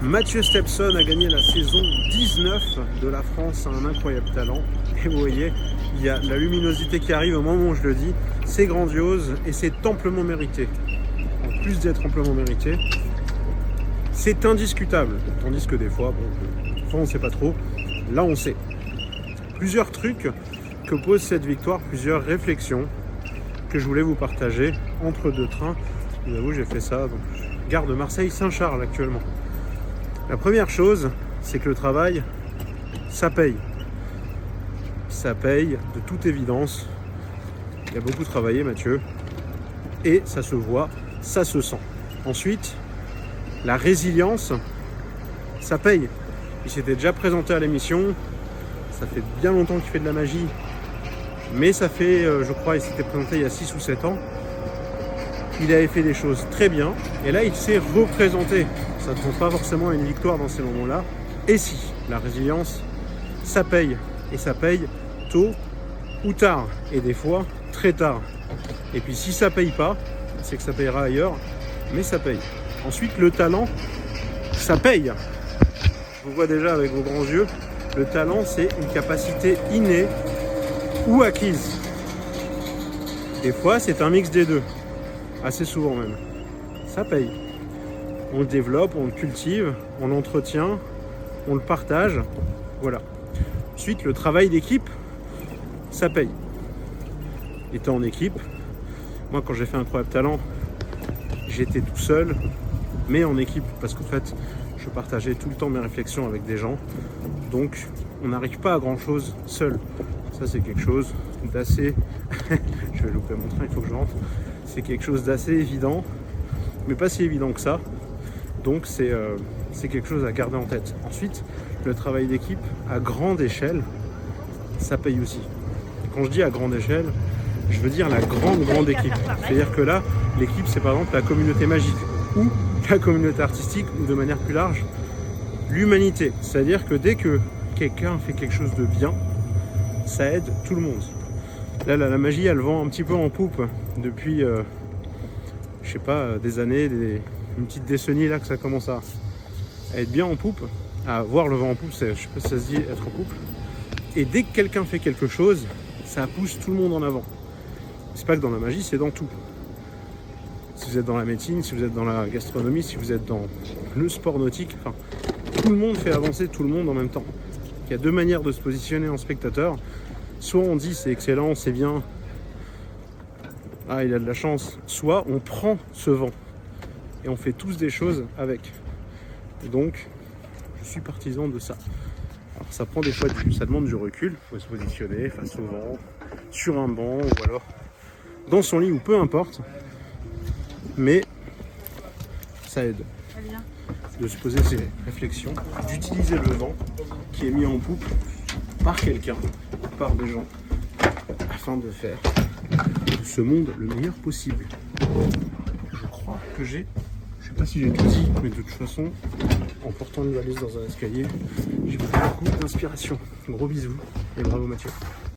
Mathieu Stepson a gagné la saison 19 de la France à un incroyable talent. Et vous voyez, il y a la luminosité qui arrive au moment où je le dis. C'est grandiose et c'est amplement mérité. En plus d'être amplement mérité, c'est indiscutable. Tandis que des fois, on ne sait pas trop. Là, on sait. Plusieurs trucs que pose cette victoire, plusieurs réflexions que je voulais vous partager entre deux trains. Je vous avoue, j'ai fait ça. Donc, gare de Marseille-Saint-Charles actuellement. La première chose, c'est que le travail, ça paye. Ça paye de toute évidence. Il a beaucoup travaillé, Mathieu. Et ça se voit, ça se sent. Ensuite, la résilience, ça paye. Il s'était déjà présenté à l'émission. Ça fait bien longtemps qu'il fait de la magie. Mais ça fait, je crois, il s'était présenté il y a 6 ou 7 ans. Il avait fait des choses très bien. Et là, il s'est représenté. Ça ne compte pas forcément une victoire dans ces moments-là. Et si, la résilience, ça paye. Et ça paye tôt ou tard. Et des fois, très tard. Et puis si ça paye pas, c'est que ça payera ailleurs. Mais ça paye. Ensuite, le talent, ça paye. Je vous vois déjà avec vos grands yeux. Le talent, c'est une capacité innée ou acquise. Des fois, c'est un mix des deux. Assez souvent même. Ça paye. On le développe, on le cultive, on l'entretient, on le partage. Voilà. Ensuite, le travail d'équipe, ça paye. Étant en équipe, moi quand j'ai fait Incroyable Talent, j'étais tout seul, mais en équipe. Parce qu'en fait, je partageais tout le temps mes réflexions avec des gens. Donc, on n'arrive pas à grand chose seul. Ça, c'est quelque chose d'assez... je vais louper mon train, il faut que je rentre. C'est quelque chose d'assez évident, mais pas si évident que ça. Donc c'est quelque chose à garder en tête. Ensuite, le travail d'équipe à grande échelle, ça paye aussi. Quand je dis à grande échelle, je veux dire la grande équipe. C'est-à-dire que là, l'équipe, c'est par exemple la communauté magique ou la communauté artistique ou de manière plus large, l'humanité. C'est-à-dire que dès que quelqu'un fait quelque chose de bien, ça aide tout le monde. Là, la magie, elle vend un petit peu en poupe depuis, je sais pas, des années, une petite décennie là que ça commence à être bien en poupe, à voir le vent en poupe, je sais pas si ça se dit être en couple. Et dès que quelqu'un fait quelque chose, ça pousse tout le monde en avant. C'est pas que dans la magie, c'est dans tout. Si vous êtes dans la médecine, si vous êtes dans la gastronomie, si vous êtes dans le sport nautique, enfin, tout le monde fait avancer tout le monde en même temps. Il y a deux manières de se positionner en spectateur. Soit on dit c'est excellent, c'est bien, ah il a de la chance. Soit on prend ce vent et on fait tous des choses avec. Et donc, je suis partisan de ça. Alors ça prend des fois ça demande du recul, il faut se positionner face au vent, sur un banc ou alors dans son lit ou peu importe. Mais ça aide de se poser ces réflexions, d'utiliser le vent qui est mis en poupe par quelqu'un, par des gens, afin de faire de ce monde le meilleur possible. Je crois que je sais pas si j'ai tout dit, mais de toute façon, en portant une valise dans un escalier, j'ai beaucoup d'inspiration. Gros bisous et bravo Mathieu.